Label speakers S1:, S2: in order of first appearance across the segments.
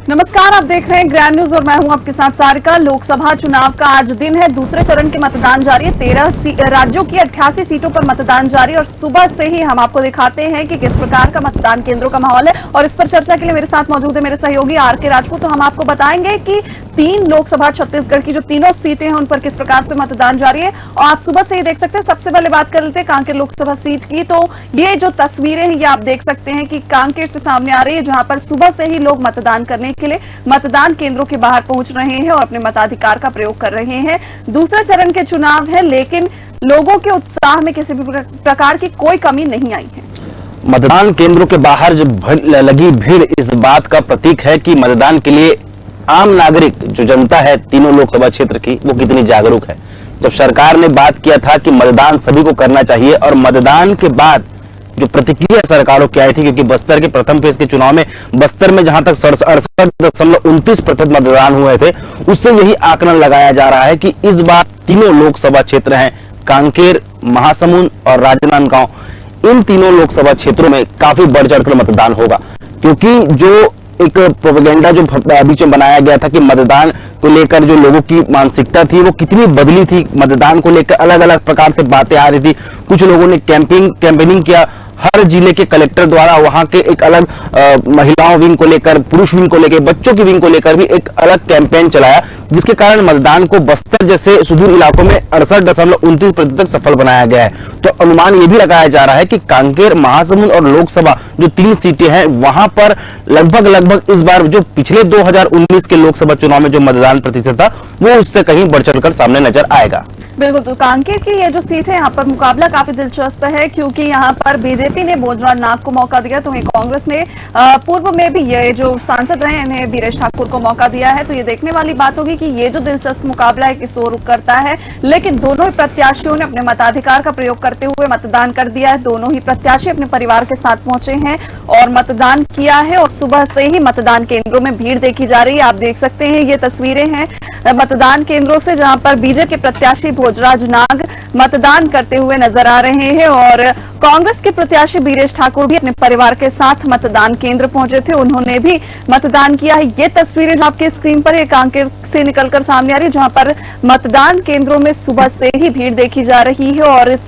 S1: नमस्कार, आप देख रहे हैं ग्रैंड न्यूज और मैं हूं आपके साथ सारिका। लोकसभा चुनाव का आज दिन है, दूसरे चरण के मतदान जारी है। 13 राज्यों की 88 सीटों पर मतदान जारी और सुबह से ही हम आपको दिखाते हैं कि किस प्रकार का मतदान केंद्रों का माहौल है। और इस पर चर्चा के लिए मेरे साथ मौजूद है मेरे सहयोगी आर.के. राजपूत। तो हम आपको बताएंगे कि 3 लोकसभा छत्तीसगढ़ की जो तीनों सीटें हैं उन पर किस प्रकार से मतदान जारी है और आप सुबह से ही देख सकते हैं। सबसे पहले बात कर लेते हैं कांकेर लोकसभा सीट की। तो ये जो तस्वीरें हैं ये आप देख सकते हैं कि कांकेर से सामने आ रही है, जहां पर सुबह से ही लोग मतदान करने के लिए मतदान केंद्रों के बाहर पहुंच रहे हैं और अपने मताधिकार का प्रयोग कर रहे हैं। दूसरे चरण के चुनाव है, लेकिन लोगों के उत्साह में किसी भी प्रकार की कोई कमी नहीं आई है।
S2: मतदान केंद्रों के बाहर जो लगी भीड़ इस बात का प्रतीक है कि मतदान के लिए आम नागरिक जो जनता है तीनों लोकसभा क्षेत्र की वो कितनी जागरूक है। जब सरकार ने बात किया था कि मतदान सभी को करना चाहिए और मतदान के बाद जो प्रतिक्रिया सरकारों की आई थी, क्योंकि बस्तर के प्रथम फेज के चुनाव में बस्तर में जहां तक 68.29% मतदान हुए थे, उससे यही आकलन लगाया जा रहा है कि इस बार तीनों लोकसभा क्षेत्र हैं कांकेर, महासमुंद और राजनांदगांव, इन तीनों लोकसभा क्षेत्रों में काफी बढ़ चढ़कर मतदान होगा। क्योंकि जो एक प्रोपेगेंडा जो बीच में बनाया गया था कि मतदान को लेकर जो लोगों की मानसिकता थी वो कितनी बदली थी, मतदान को लेकर अलग अलग प्रकार से बातें आ रही थी। कुछ लोगों ने कैंपेनिंग किया, हर जिले के कलेक्टर द्वारा वहां के एक अलग महिलाओं विंग को लेकर, पुरुष विंग को लेकर, बच्चों की विंग को लेकर भी एक अलग कैंपेन चलाया, जिसके कारण मतदान को बस्तर जैसे सुदूर इलाकों में 68.29% तक सफल बनाया गया है। तो अनुमान ये भी लगाया जा रहा है कि कांकेर, महासमुंद और लोकसभा जो 3 सीटें हैं वहां पर लगभग इस बार जो पिछले 2019 के लोकसभा चुनाव में जो मतदान प्रतिशत था वो उससे कहीं बढ़ चढ़कर सामने नजर आएगा।
S1: बिल्कुल, तो कांकेर की ये जो सीट है यहाँ पर मुकाबला काफी दिलचस्प है, क्योंकि यहाँ पर बीजेपी ने भोजराज नाग को मौका दिया, तो कांग्रेस ने पूर्व में भी ये जो सांसद रहे इन्हें वीरेश ठाकुर को मौका दिया है। तो ये देखने वाली बात होगी कि ये जो दिलचस्प मुकाबला है किस ओर रुख करता है। लेकिन दोनों ही प्रत्याशियों ने अपने मताधिकार का प्रयोग करते हुए मतदान कर दिया है। दोनों ही प्रत्याशी अपने परिवार के साथ पहुंचे हैं और मतदान किया है और सुबह से ही मतदान केंद्रों में भीड़ देखी जा रही है। आप देख सकते हैं ये तस्वीरें हैं मतदान केंद्रों से, जहां पर बीजेपी के प्रत्याशी भोजराज नाग मतदान करते हुए नजर आ रहे हैं और कांग्रेस के प्रत्याशी वीरेश ठाकुर भी अपने परिवार के साथ मतदान केंद्र पहुंचे थे, उन्होंने भी मतदान किया है। ये तस्वीरें जो आपके स्क्रीन पर है कांकेर से निकलकर सामने आ रही है, जहां पर मतदान केंद्रों में सुबह से ही भीड़ देखी जा रही है और इस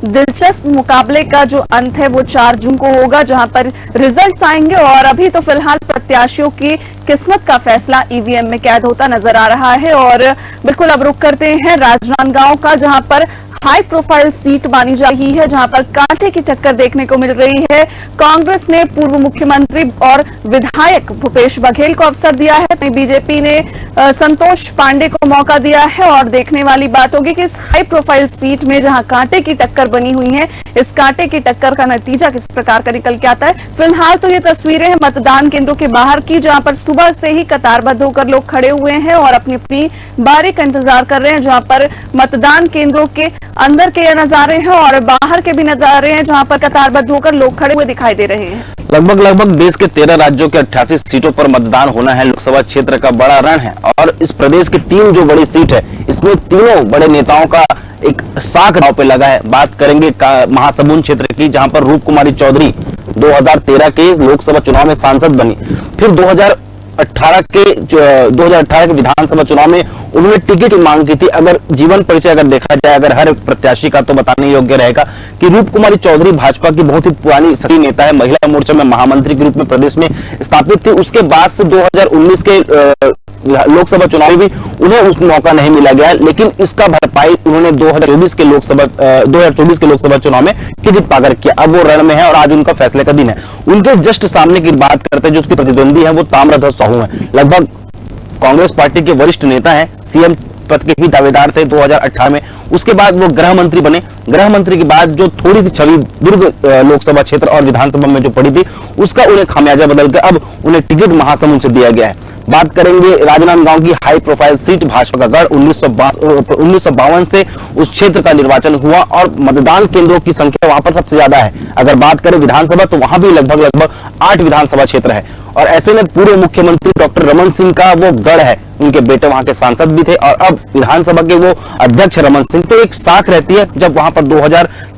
S1: दिलचस्प मुकाबले का जो अंत है वो 4 जून को होगा, जहां पर रिजल्ट्स आएंगे और अभी तो फिलहाल प्रत्याशियों की किस्मत का फैसला ईवीएम में कैद होता नजर आ रहा है। और बिल्कुल अब रुख करते हैं राजनांदगांव का, जहां पर हाई प्रोफाइल सीट मानी जा रही है, जहां पर कांटे की टक्कर देखने को मिल रही है। कांग्रेस ने पूर्व मुख्यमंत्री और विधायक भूपेश बघेल को अवसर दिया है, तो बीजेपी ने संतोष पांडे को मौका दिया है। और देखने वाली बात होगी कि इस हाई प्रोफाइल सीट में जहां कांटे की टक्कर बनी हुई है, इस कांटे की टक्कर का नतीजा किस प्रकार का निकल के आता है। फिलहाल तो ये तस्वीरें हैं मतदान केंद्रों के बाहर की, जहां पर सुबह से ही कतारबद्ध होकर लोग खड़े हुए हैं और अपनी अपनी बारी का इंतजार कर रहे हैं। जहां पर मतदान केंद्रों के अंदर के नजारे हैं और बाहर के भी नजारे हैं, जहां पर कतारबद्ध होकर लोग खड़े हुए दिखाई दे रहे हैं।
S2: लगभग देश के 13 राज्यों के 88 सीटों पर मतदान होना है। लोकसभा क्षेत्र का बड़ा रण है और इस प्रदेश की 3 जो बड़ी सीट है इसमें तीनों बड़े नेताओं का एक साख दांव पे लगा है। बात करेंगे महासमुंद क्षेत्र की, जहां पर रूप कुमारी चौधरी 2013 के लोकसभा चुनाव में सांसद बनी, फिर 2018 के विधानसभा चुनाव में उन्होंने टिकट की मांग की थी। अगर जीवन परिचय अगर देखा जाए अगर हर प्रत्याशी का, तो बताने योग्य रहेगा कि रूप कुमारी चौधरी भाजपा की बहुत ही पुरानी सक्रिय नेता है, महिला मोर्चा में महामंत्री के रूप में प्रदेश में स्थापित थी। उसके बाद से 2019 के लोकसभा चुनाव में भी उन्हें उस मौका नहीं मिला गया, लेकिन इसका भरपाई उन्होंने 2024 के लोकसभा चुनाव में टिकट पाकर किया। अब वो रण में है और आज उनका फैसले का दिन है। उनके जस्ट सामने की बात करते हैं, जो उसकी प्रतिद्वंदी है वो ताम्रध्वज साहू है। लगभग कांग्रेस पार्टी के वरिष्ठ नेता हैं, सीएम पद के भी दावेदार थे 2018 में। उसके बाद वो गृह मंत्री बने। गृह मंत्री के बाद जो थोड़ी सी छवि दुर्ग लोकसभा क्षेत्र और विधानसभा में जो पड़ी थी, उसका उन्हें खामियाजा बदल के अब उन्हें टिकट महासमुंद से दिया गया है। बात करेंगे राजनांदगांव की हाई प्रोफाइल सीट, भाजपा का गढ़, 1952 से उस क्षेत्र का निर्वाचन हुआ और मतदान केंद्रों की संख्या वहां पर सबसे ज्यादा है। अगर बात करें विधानसभा, तो वहां भी लगभग 8 विधानसभा क्षेत्र है और ऐसे में पूर्व मुख्यमंत्री डॉक्टर रमन सिंह का वो गढ़ है, उनके बेटे वहां के सांसद भी थे और अब विधानसभा के वो अध्यक्ष रमन सिंह। तो एक साख रहती है जब वहां पर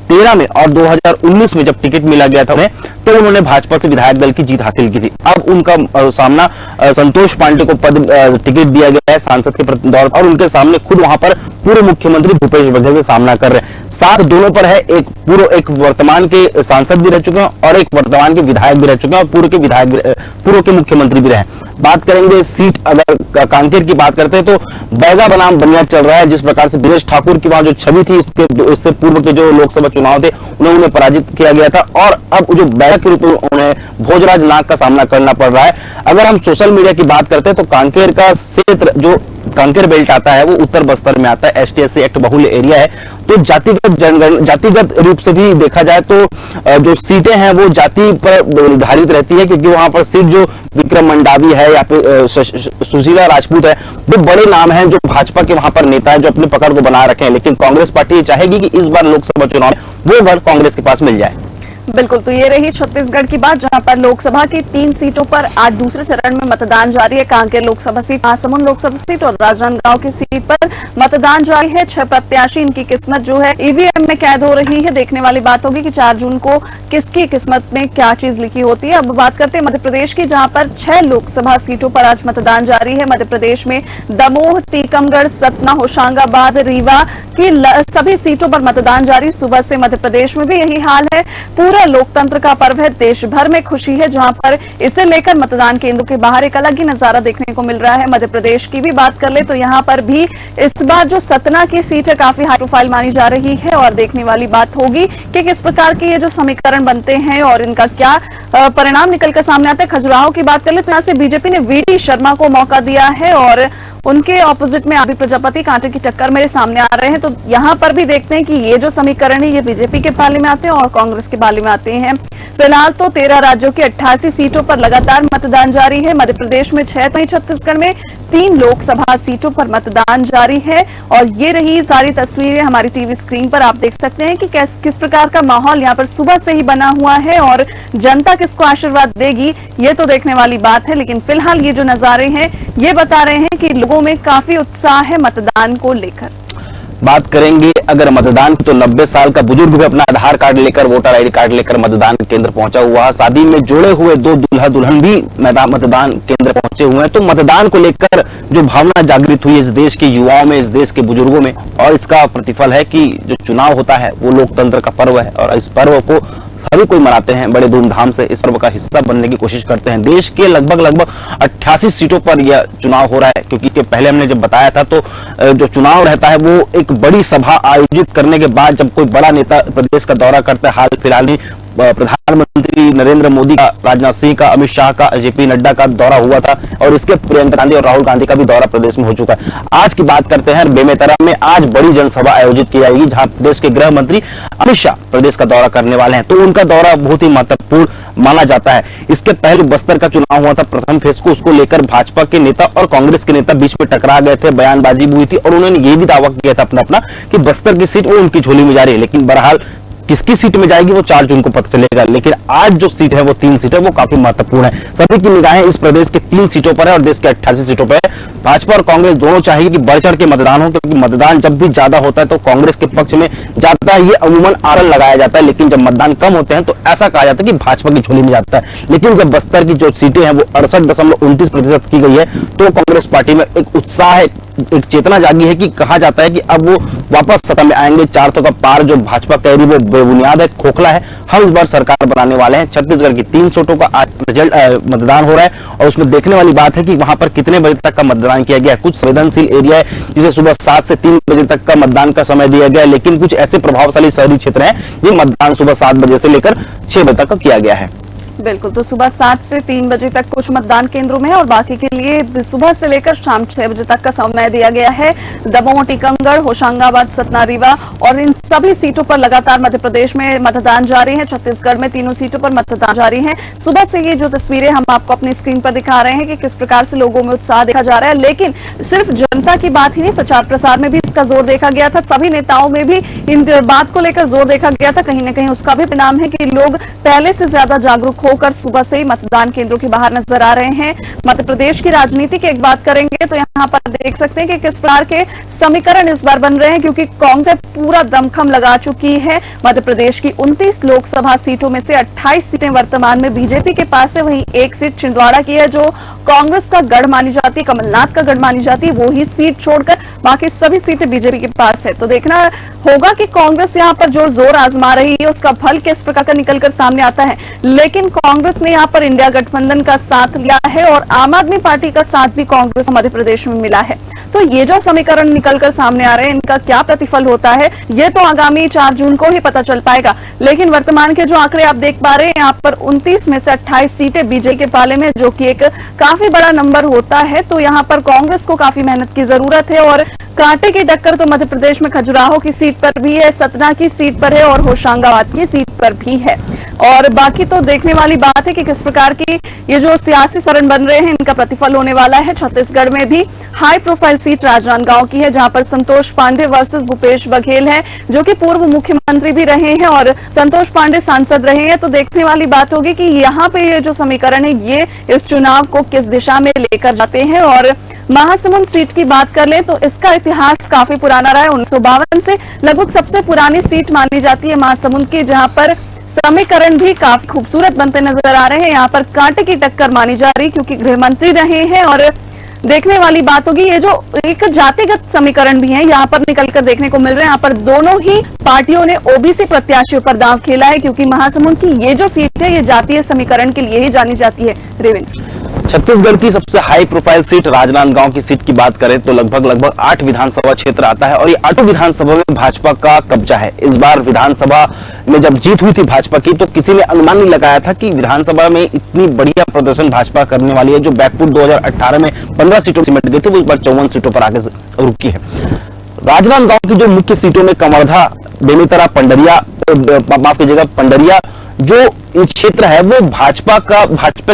S2: 2013 में और 2019 में जब टिकट मिला गया था उन्हें, तो उन्होंने भाजपा से विधायक दल की जीत हासिल की थी। अब उनका सामना संतोष पांडे को टिकट दिया गया है सांसद के दौर पर, और उनके सामने खुद वहां पर पूर्व मुख्यमंत्री भूपेश बघेल का सामना कर रहे हैं। साथ दोनों पर है, एक वर्तमान के सांसद भी रह चुके हैं और एक वर्तमान के विधायक भी रह चुके हैं और पूर्व के मुख्यमंत्री भी रहे। बात करेंगे सीट, अगर कांकेर की बात करते हैं तो बैगा बनाम बनिया चल रहा है। जिस प्रकार से ब्रिजेश ठाकुर की वहां जो छवि थी, इससे पूर्व के जो लोकसभा चुनाव थे उन्हें पराजित किया गया था, और अब जो बैगा के रूप में उन्हें भोजराज नाग का सामना करना पड़ रहा है। अगर हम सोशल मीडिया की बात करते हैं तो कांकेर का क्षेत्र, जो कांकेर बेल्ट आता है, वो उत्तर बस्तर में आता है, ST/SC एक्ट बहुल्य एरिया है। तो जातिगत रूप से भी देखा जाए तो जो सीटें हैं वो जाति पर निर्धारित रहती है, क्योंकि वहां पर सीट जो विक्रम मंडावी है या फिर सुशीला राजपूत है, वो बड़े नाम हैं जो भाजपा के वहां पर नेता है, जो अपनी पकड़ को बना रखे हैं। लेकिन कांग्रेस पार्टी चाहेगी कि इस बार लोकसभा चुनाव में वो वर्ग कांग्रेस के पास मिल जाए।
S1: बिल्कुल, तो ये रही छत्तीसगढ़ की बात, जहां पर लोकसभा की 3 सीटों पर आज दूसरे चरण में मतदान जारी है। कांकेर लोकसभा सीट, महासमुंद लोकसभा सीट और राजनांदगांव की सीट पर मतदान जारी है। 6 प्रत्याशी, इनकी किस्मत जो है ईवीएम में कैद हो रही है। देखने वाली बात होगी कि 4 जून को किसकी किस्मत में क्या चीज लिखी होती है। अब बात करते हैं मध्य प्रदेश की, जहां पर 6 लोकसभा सीटों पर आज मतदान जारी है। मध्य प्रदेश में दमोह, टीकमगढ़, सतना, होशंगाबाद, रीवा की सभी सीटों पर मतदान जारी। सुबह से मध्य प्रदेश में भी यही हाल है। पूरा लोकतंत्र का पर्व है, देश भर में खुशी है, जहां पर इसे लेकर मतदान केंद्रों के बाहर एक अलग ही नजारा देखने को मिल रहा है। मध्य प्रदेश की भी बात कर ले तो यहां पर भी इस बार जो सतना की सीट है काफी हाई प्रोफाइल मानी जा रही है, और देखने वाली बात होगी कि किस प्रकार के ये जो समीकरण बनते हैं और इनका क्या परिणाम निकलकर सामने आता है। खजुराहो की बात कर ले तो यहाँ से बीजेपी ने VD शर्मा को मौका दिया है, और उनके ऑपोजिट में अभी प्रजापति कांटे की टक्कर मेरे सामने आ रहे हैं। तो यहां पर भी देखते हैं कि ये जो समीकरण है ये बीजेपी के पाले में आते हैं और कांग्रेस के पाले में आते हैं। फिलहाल तो 13 राज्यों की 88 सीटों पर लगातार मतदान जारी है। मध्य प्रदेश में 6 तो छत्तीसगढ़ में 3 लोकसभा सीटों पर मतदान जारी है। और ये रही सारी तस्वीरें हमारी टीवी स्क्रीन पर आप देख सकते हैं कि किस प्रकार का माहौल यहाँ पर सुबह से ही बना हुआ है, और जनता किसको आशीर्वाद देगी ये तो देखने वाली बात है। लेकिन फिलहाल ये जो नजारे हैं ये बता रहे हैं कि लोगों में काफी उत्साह है मतदान को लेकर।
S2: बात करेंगे अगर मतदान की, तो 90 साल का बुजुर्ग भी अपना आधार कार्ड लेकर, वोटर ID कार्ड लेकर मतदान केंद्र पहुंचा हुआ है। शादी में जोड़े हुए 2 दूल्हा दुल्हन भी मतदान केंद्र पहुंचे हुए हैं। तो मतदान को लेकर जो भावना जागृत हुई इस देश के युवाओं में, इस देश के बुजुर्गों में, और इसका प्रतिफल है कि जो चुनाव होता है वो लोकतंत्र का पर्व है, और इस पर्व को सभी कोई मनाते हैं, बड़े धूमधाम से इस पर्व का हिस्सा बनने की कोशिश करते हैं। देश के लगभग 88 सीटों पर यह चुनाव हो रहा है, क्योंकि इसके पहले हमने जब बताया था तो जो चुनाव रहता है वो एक बड़ी सभा आयोजित करने के बाद जब कोई बड़ा नेता प्रदेश का दौरा करता है। हाल फिलहाल ही प्रधानमंत्री नरेंद्र मोदी का, राजनाथ सिंह का, अमित शाह का, JP नड्डा का दौरा हुआ था, और इसके प्रियंका गांधी और राहुल गांधी का भी दौरा प्रदेश में हो चुका है। आज की बात करते हैं बेमेतरा में, आज बड़ी जनसभा आयोजित की जाएगी, जहां प्रदेश के गृह मंत्री अमित शाह प्रदेश का दौरा करने वाले हैं। तो उनका दौरा बहुत ही महत्वपूर्ण माना जाता है। इसके पहले बस्तर का चुनाव हुआ था प्रथम फेज को, उसको लेकर भाजपा के नेता और कांग्रेस के नेता बीच में टकरा गए थे, बयानबाजी भी हुई थी, और उन्होंने ये भी दावा किया था अपना कि बस्तर की सीट वो उनकी झोली में जा रही है। लेकिन बहरहाल किसकी सीट में जाएगी वो 4 जून को पता चलेगा। लेकिन आज जो सीट है वो 3 सीट है, वो काफी महत्वपूर्ण है। सभी की निगाहें इस प्रदेश के 3 सीटों पर है और देश के 88 सीटों पर है। भाजपा और कांग्रेस दोनों चाहिए कि बढ़ चढ़ के मतदान हो, क्योंकि मतदान जब भी ज्यादा होता है तो कांग्रेस के पक्ष में जाता है, ये अमूमन आड़न लगाया जाता है। लेकिन जब मतदान कम होते हैं तो ऐसा कहा जाता है कि भाजपा की झोली में जाता है। लेकिन जब बस्तर की जो सीटें हैं वो 68.29% की गई है, तो कांग्रेस पार्टी में एक उत्साह, एक चेतना जागी है कि कहा जाता है कि अब वो वापस सत्ता में आएंगे। 400 का पार जो भाजपा कह रही वो बेबुनियाद है, खोखला है। हम इस बार सरकार बनाने वाले हैं। छत्तीसगढ़ की 3 सीटों का आज रिजल्ट मतदान हो रहा है, और उसमें देखने वाली बात है कि वहां पर कितने बजे तक का मतदान किया गया है। कुछ संवेदनशील एरिया है जिसे सुबह 7 से 3 बजे तक का मतदान का समय दिया गया है, लेकिन कुछ ऐसे प्रभावशाली शहरी क्षेत्र हैं जिन मतदान सुबह 7 बजे से लेकर 6 बजे तक का किया गया है।
S1: बिल्कुल, तो सुबह 7 से 3 बजे तक कुछ मतदान केंद्रों में है, और बाकी के लिए सुबह से लेकर शाम 6 बजे तक का समय दिया गया है। दमोह, टीकमगढ़, होशंगाबाद, सतना, रीवा और इन सभी सीटों पर लगातार मध्य प्रदेश में मतदान जारी है। छत्तीसगढ़ में 3 सीटों पर मतदान जारी है। सुबह से ये जो तस्वीरें हम आपको अपनी स्क्रीन पर दिखा रहे हैं कि किस प्रकार से लोगों में उत्साह देखा जा रहा है। लेकिन सिर्फ जनता की बात ही नहीं, प्रचार प्रसार में भी इसका जोर देखा गया था। सभी नेताओं में भी इन बात को लेकर जोर देखा गया था। कहीं ना कहीं उसका भी परिणाम है कि लोग पहले से ज्यादा जागरूक होकर सुबह से ही मतदान केंद्रों के बाहर नजर आ रहे हैं। मध्य प्रदेश की राजनीति की एक बात करेंगे तो यहाँ पर देख सकते हैं कि किस प्रकार के समीकरण इस बार बन रहे हैं, क्योंकि कांग्रेस पूरा दमखम लगा चुकी है। मध्य प्रदेश की 29 लोकसभा सीटों में से 28 सीटें वर्तमान में बीजेपी के पास है। वहीं एक सीट छिंदवाड़ा की है जो कांग्रेस का गढ़ मानी जाती है, कमलनाथ का गढ़ मानी जाती है। वो ही सीट छोड़कर बाकी सभी सीटें बीजेपी के पास है। तो देखना होगा कि कांग्रेस यहाँ पर जो जोर आजमा रही है उसका फल किस प्रकार का निकलकर सामने आता है। लेकिन कांग्रेस ने यहाँ पर इंडिया गठबंधन का साथ लिया है और आम आदमी पार्टी का साथ भी कांग्रेस मध्य प्रदेश में मिला है। तो ये जो समीकरण निकलकर सामने आ रहे हैं, इनका क्या प्रतिफल होता है ये तो आगामी 4 जून को ही पता चल पाएगा। लेकिन वर्तमान के जो आंकड़े आप देख पा रहे हैं, यहाँ पर 29 में से 28 सीटें बीजेपी के पाले में, जो कि एक काफी बड़ा नंबर होता है। तो यहाँ पर कांग्रेस को काफी मेहनत की जरूरत है और कांटे की टक्कर तो मध्य प्रदेश में खजुराहो की सीट पर भी है, सतना की सीट पर है और होशंगाबाद की सीट पर भी है। और बाकी तो देखने वाली बात है कि किस प्रकार की ये जो सियासी शरण बन रहे हैं इनका प्रतिफल होने वाला है। छत्तीसगढ़ में भी हाई प्रोफाइल सीट राजनांदगांव की है, जहां पर संतोष पांडे वर्सेस भूपेश बघेल है, जो कि पूर्व मुख्यमंत्री भी रहे हैं और संतोष पांडे सांसद रहे हैं। तो देखने वाली बात होगी कि यहाँ पे ये जो समीकरण है ये इस चुनाव को किस दिशा में लेकर जाते हैं। और महासमुंद सीट की बात कर ले तो इसका इतिहास काफी पुराना रहा है। 1952 से लगभग सबसे पुरानी सीट मानी जाती है महासमुंद की, जहां पर समीकरण भी काफी खूबसूरत बनते नजर आ रहे हैं। यहाँ पर कांटे की टक्कर मानी जा रही, क्योंकि गृह मंत्री रहे हैं। और देखने वाली बात होगी ये जो एक जातिगत समीकरण भी है यहाँ पर निकलकर देखने को मिल रहे हैं। यहाँ पर दोनों ही पार्टियों ने ओबीसी प्रत्याशियों पर दांव खेला है, क्योंकि महासमुंद की ये जो सीट है ये जातीय समीकरण के लिए ही जानी जाती है। रेवेंद्र,
S2: छत्तीसगढ़ की सबसे हाई प्रोफाइल सीट राजनांदगांव की सीट की बात करें तो लगभग 8 विधानसभा क्षेत्र आता है और ये 8 विधानसभा में भाजपा का कब्जा है। इस बार विधानसभा में जब जीत हुई थी भाजपा की तो किसी ने अनुमान नहीं लगाया था कि विधानसभा में इतनी बढ़िया प्रदर्शन भाजपा करने वाली है। जो बैकफुट 2018 में 15 सीटों में सिमट गई थी वो इस बार 54 सीटों पर आगे रुकी है। राजनांदगांव की जो मुख्य सीटों में कमरधा, बेमेतरा, पंडरिया, माफ कीजिएगा पंडरिया जो क्षेत्र है वो भाजपा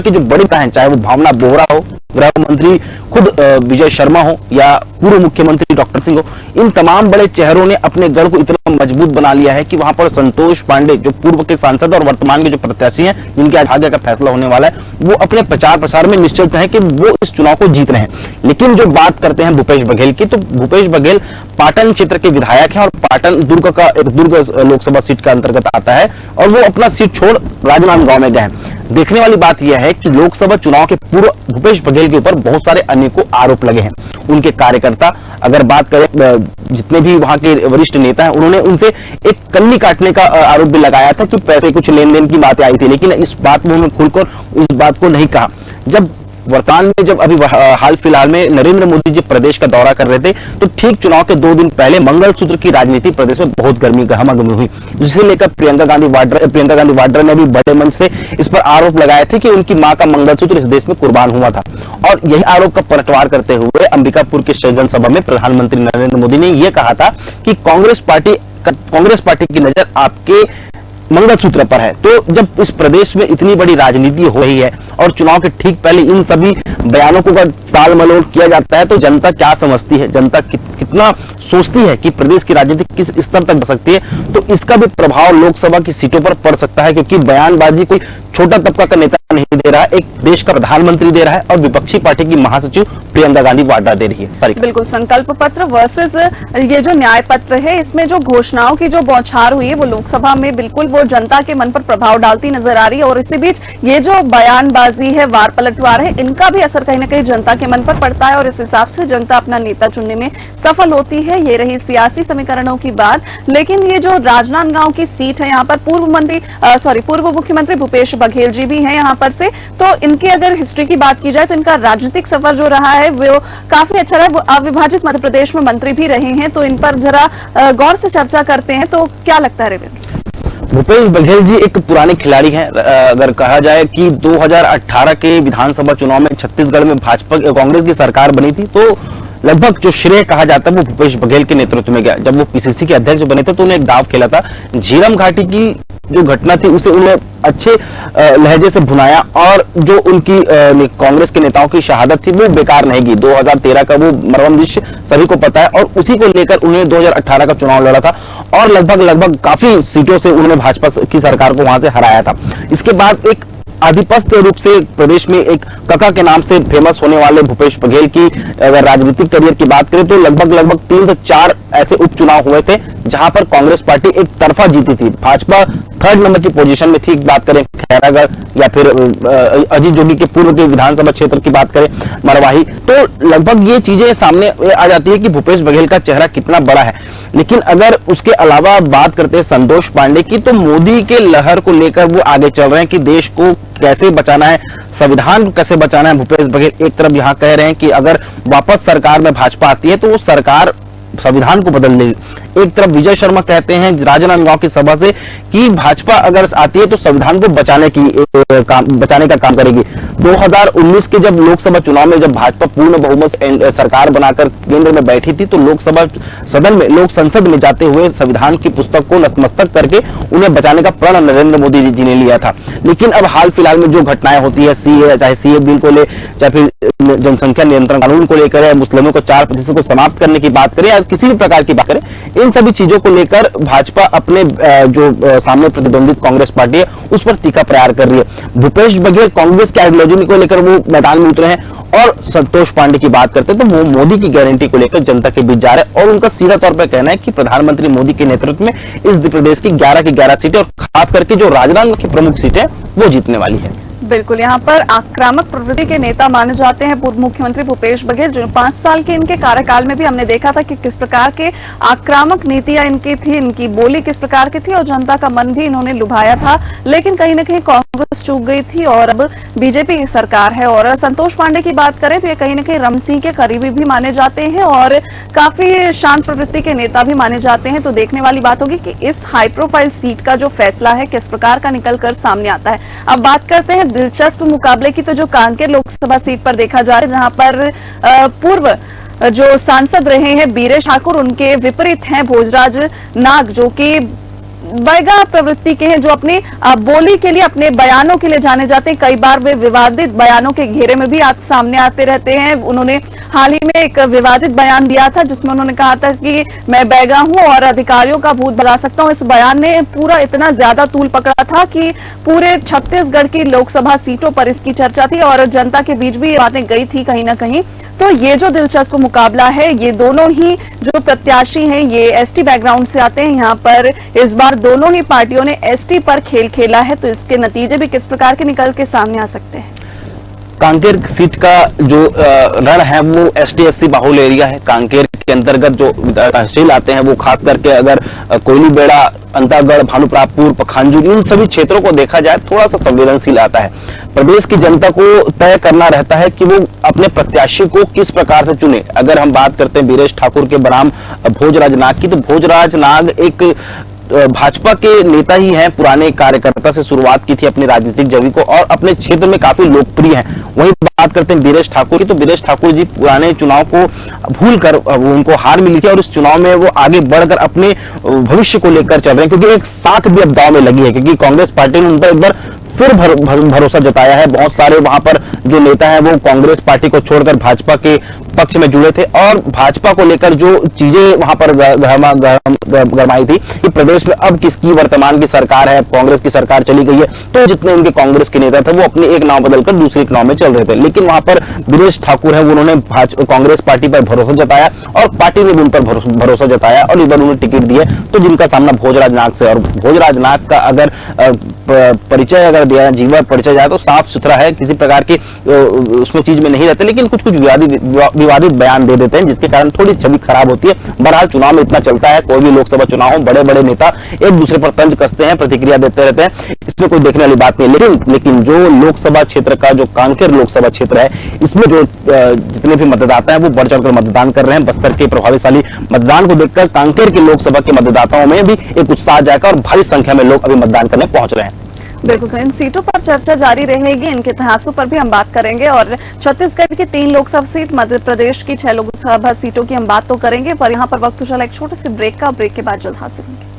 S2: की जो बड़ी है, चाहे वो भावना बोहरा हो, गृह मंत्री खुद विजय शर्मा हो या पूर्व मुख्यमंत्री डॉक्टर सिंह हो, इन तमाम बड़े चेहरों ने अपने गढ़ को इतना मजबूत बना लिया है कि वहां पर संतोष पांडे जो पूर्व के सांसद और वर्तमान के जो प्रत्याशी हैं जिनके आज भाग्य का फैसला होने वाला है, वो अपने प्रचार प्रसार में निश्चित है कि वो इस चुनाव को जीत रहे हैं। लेकिन जो बात करते हैं भूपेश बघेल की, तो भूपेश बघेल पाटन क्षेत्र के विधायक हैं और पाटन दुर्ग लोकसभा सीट का अंतर्गत आता है और वो अपना सीट छोड़ राजनांदगांव में गए हैं। देखने वाली बात यह है कि लोकसभा चुनाव के पूर्व भूपेश बघेल के ऊपर बहुत सारे अनेकों आरोप लगे हैं। उनके कार्यकर्ता, अगर बात करें जितने भी वहां के वरिष्ठ नेता हैं, उन्होंने उनसे एक कन्नी काटने का आरोप भी लगाया था कि पैसे कुछ लेन देन की बातें आई थी, लेकिन इस बात में उन्होंने खुलकर इस बात को नहीं कहा। जब वर्तमान में जब अभी हाल फिलहाल में नरेंद्र मोदी जी प्रदेश का दौरा कर रहे थे तो ठीक चुनाव के 2 दिन पहले मंगलसूत्र की राजनीति प्रदेश में बहुत गहमागमी हुई, जिसे लेकर प्रियंका गांधी वाड्रा ने भी बड़े मंच से इस पर आरोप लगाए थे कि उनकी मां का मंगलसूत्र इस देश में कुर्बान हुआ था। और यही आरोप का पलटवार करते हुए अंबिकापुर के सृजन सभा में प्रधानमंत्री नरेंद्र मोदी ने यह कहा था कि कांग्रेस पार्टी की नजर आपके मंगलसूत्र पर है। तो जब इस प्रदेश में इतनी बड़ी राजनीति हो रही है और चुनाव के ठीक पहले इन सभी बयानों को टाल मटोल किया जाता है, तो जनता क्या समझती है, जनता कितना सोचती है कि प्रदेश की राजनीति किस स्तर तक बढ़ सकती है, तो इसका भी प्रभाव लोकसभा की सीटों पर पड़ सकता है। क्योंकि बयानबाजी कोई छोटा तबका का नेता नहीं दे रहा है, एक देश का प्रधानमंत्री दे रहा है और विपक्षी पार्टी की महासचिव प्रियंका गांधी वाड्रा दे रही है।
S1: बिल्कुल, संकल्प पत्र वर्सेस ये जो न्याय पत्र है, इसमें जो घोषणाओं की जो बौछार हुई है वो लोकसभा में बिल्कुल वो जनता के मन पर प्रभाव डालती नजर आ रही है। और इसी बीच ये जो बयानबाजी है, वार पलटवार है, इनका भी असर कहीं ना कहीं जनता के मन पर पड़ता है और इस हिसाब से जनता अपना नेता चुनने में सफल होती है। ये रही सियासी समीकरणों की बात। लेकिन ये जो राजनांदगांव की सीट है, यहाँ पर पूर्व मुख्यमंत्री भूपेश बघेल जी भी हैं यहाँ पर से, तो इनकी अगर हिस्ट्री की बात की जाए तो इनका राजनीतिक सफर जो रहा है वो काफी अच्छा रहा है। वो अविभाजित मध्य प्रदेश में मंत्री भी रहे हैं, तो इन पर जरा गौर से चर्चा करते हैं। तो क्या लगता है रेवेंद्र?
S2: भूपेश बघेल जी एक पुराने खिलाड़ी हैं। अगर कहा जाए कि 2018 के विधानसभा चुनाव में छत्तीसगढ़ में कांग्रेस की सरकार बनी थी, तो लगभग जो श्रेय कहा जाता है वो भूपेश बघेल के नेतृत्व में गया। जब वो पीसीसी के अध्यक्ष बने थे तो उन्हें एक दांव खेला था। झीरम घाटी की जो घटना थी उसे उन्हें अच्छे लहजे से भुनाया और जो उनकी कांग्रेस के नेताओं की शहादत थी वो बेकार नहीं गई। 2013 का वो मरहम दृश्य सभी को पता है और उसी को लेकर उन्होंने 2018 का चुनाव लड़ा था और लगभग काफी सीटों से उन्होंने भाजपा की सरकार को वहां से हराया था। इसके बाद एक आधिपत्य रूप से प्रदेश में एक कका के नाम से फेमस होने वाले भूपेश बघेल की अगर राजनीतिक करियर की बात करें तो लगभग 3 से 4 ऐसे उपचुनाव हुए थे जहां पर कांग्रेस पार्टी एक तरफा जीती थी। भाजपा 3rd नंबर की पोजीशन में थी। बात करें खैरागढ़ या फिर अजीत जोगी के पूर्व के विधानसभा क्षेत्र की बात करें मरवाही, तो लगभग ये चीजें सामने आ जाती है कि भूपेश बघेल का चेहरा कितना बड़ा है। लेकिन अगर उसके अलावा बात करते हैं संतोष पांडे की, तो मोदी के लहर को लेकर वो आगे चल रहे हैं कि देश को कैसे बचाना है, संविधान को कैसे बचाना है। भूपेश बघेल एक तरफ यहां कह रहे हैं कि अगर वापस सरकार में भाजपा आती है तो वो सरकार संविधान को बदल देगी। एक तरफ विजय शर्मा कहते हैं राजनांदगांव की सभा से कि भाजपा अगर आती है तो संविधान को बचाने का काम करेगी। 2019 के जब लोकसभा चुनाव में जब भाजपा पूर्ण बहुमत सरकार बनाकर केंद्र में बैठी थी तो लोक संसद में जाते हुए संविधान की पुस्तक को नतमस्तक करके उन्हें बचाने का प्रण नरेंद्र मोदी जी ने लिया था। लेकिन अब हाल फिलहाल में जो घटनाएं होती है, चाहे सीए बिल को ले, चाहे फिर जनसंख्या नियंत्रण कानून को लेकर या मुस्लिमों को 4% को समाप्त करने की बात करें या किसी भी प्रकार की बात करें, इन सभी चीजों को लेकर भाजपा अपने जो सामने प्रतिद्वंदित कांग्रेस पार्टी है उस पर तीखा प्रहार कर रही है। भूपेश बघेल कांग्रेस की आइडियोलॉजी को लेकर वो मैदान में उतरे हैं और संतोष पांडे की बात करते हैं तो वो मोदी की गारंटी को लेकर जनता के बीच जा रहे हैं और उनका सीधा तौर पर कहना है कि प्रधानमंत्री मोदी के नेतृत्व में इस प्रदेश की 11 की 11 सीटें और खास करके जो राजनांदगांव की प्रमुख सीटें वो जीतने वाली है।
S1: बिल्कुल, यहाँ पर आक्रामक प्रवृत्ति के नेता माने जाते हैं पूर्व मुख्यमंत्री भूपेश बघेल, जो 5 साल के इनके कार्यकाल में भी हमने देखा था कि किस प्रकार के आक्रामक नीतियां इनकी थी, इनकी बोली किस प्रकार की थी और जनता का मन भी इन्होंने लुभाया था। लेकिन कहीं ना कहीं कांग्रेस चूक गई थी और अब बीजेपी की सरकार है। और संतोष पांडे की बात करें तो ये कहीं ना कहीं रमन सिंह के करीबी भी माने जाते हैं और काफी शांत प्रवृत्ति के नेता भी माने जाते हैं। तो देखने वाली बात होगी कि इस हाई प्रोफाइल सीट का जो फैसला है किस प्रकार का निकल कर सामने आता है। अब बात करते हैं दिलचस्प मुकाबले की, तो जो कांकेर लोकसभा सीट पर देखा जा रहा है जहां पर पूर्व जो सांसद रहे हैं बीरेश ठाकुर, उनके विपरीत हैं भोजराज नाग जो कि बैगा प्रवृत्ति के हैं, जो अपनी बोली के लिए, अपने बयानों के लिए जाने जाते हैं। कई बार वे विवादित बयानों के घेरे में भी सामने आते रहते हैं। उन्होंने हाल ही में एक विवादित बयान दिया था जिसमें उन्होंने कहा था कि मैं बैगा हूं और अधिकारियों का भूत भगा सकता हूं। इस बयान ने पूरा इतना ज्यादा तूल पकड़ा था कि पूरे छत्तीसगढ़ की लोकसभा सीटों पर इसकी चर्चा थी और जनता के बीच भी ये बातें गई थी कहीं ना कहीं। तो ये जो दिलचस्प मुकाबला है, ये दोनों ही जो प्रत्याशी हैं ये एसटी बैकग्राउंड से आते हैं। यहाँ पर इस बार दोनों ही पार्टियों ने एसटी पर खेल खेला है, तो इसके नतीजे भी किस प्रकार के निकल के सामने आ सकते हैं।
S2: कांकेर सीट का जो रण है वो एसटी/एससी बाहुल एरिया है। कांकेर के अंतर्गत जो तहसील आते हैं वो खास करके अगर कोयली बेड़ा, अंतागढ़, भानुप्रतापपुर, पखांजूर, इन सभी क्षेत्रों को देखा जाए थोड़ा सा संवेदनशील आता है। प्रदेश की जनता को तय करना रहता है कि वो अपने प्रत्याशी को किस प्रकार से चुने। अगर हम बात करते हैं बीरेश ठाकुर के बनाम भोजराज नाग की, तो भोजराज नाग एक भाजपा के नेता ही हैं, पुराने कार्यकर्ता से शुरुआत की थी अपनी राजनीतिक जर्नी को और अपने क्षेत्र में काफी लोकप्रिय हैं। वहीं बात करते हैं बीरेश ठाकुर की, तो बीरेश ठाकुर जी पुराने चुनाव को भूलकर उनको हार मिली थी और इस चुनाव में वो आगे बढ़कर अपने भविष्य को लेकर चल रहे हैं, क्योंकि एक साख भी अब दांव में लगी है, क्योंकि कांग्रेस पार्टी ने उन पर एक बार फिर भरोसा जताया है। बहुत सारे वहां पर जो नेता हैं वो कांग्रेस पार्टी को छोड़कर भाजपा के पक्ष में जुड़े थे और भाजपा को लेकर जो चीजें वहां पर गरमाई थी कि प्रदेश में अब किसकी वर्तमान की सरकार है, कांग्रेस की सरकार चली गई है, तो जितने उनके कांग्रेस के नेता थे वो अपने एक नाव बदलकर दूसरे नाव में चल रहे थे। लेकिन वहां पर बीरेश ठाकुर है, उन्होंने कांग्रेस पार्टी पर भरोसा जताया और पार्टी ने भी उन पर भरोसा जताया और इस बार उन्हें टिकट दिए, तो जिनका सामना भोजराज नाग से। और भोजराज नाग का अगर परिचय अगर दिया, जीवन परिचय जाए तो साफ सुथरा है, किसी प्रकार की उसमें चीज में नहीं रहते, लेकिन कुछ विवादित बयान दे देते हैं जिसके कारण थोड़ी छवि खराब होती है। बहरहाल चुनाव में इतना चलता है, कोई भी लोकसभा चुनाव हो, बड़े बड़े नेता एक दूसरे पर तंज कसते हैं, प्रतिक्रिया देते रहते हैं, इसमें कोई देखने वाली बात नहीं। लेकिन जो लोकसभा क्षेत्र का जो कांकेर लोकसभा क्षेत्र है, इसमें जो जितने भी मतदाता हैं वो बढ़ चढ़कर मतदान कर रहे हैं। बस्तर के प्रभावशाली मतदान को देखकर कांकेर के लोकसभा के मतदाताओं में भी एक उत्साह जाएगा और भारी संख्या में लोग अभी मतदान करने पहुंच रहे हैं।
S1: बिल्कुल, तो इन सीटों पर चर्चा जारी रहेगी, इनके इतिहासों पर भी हम बात करेंगे और छत्तीसगढ़ की 3 लोकसभा सीट, मध्य प्रदेश की 6 लोकसभा सीटों की हम बात तो करेंगे, पर यहाँ पर वक्त तो चला एक छोटे से ब्रेक का। ब्रेक के बाद जल्द हाजिर होंगे।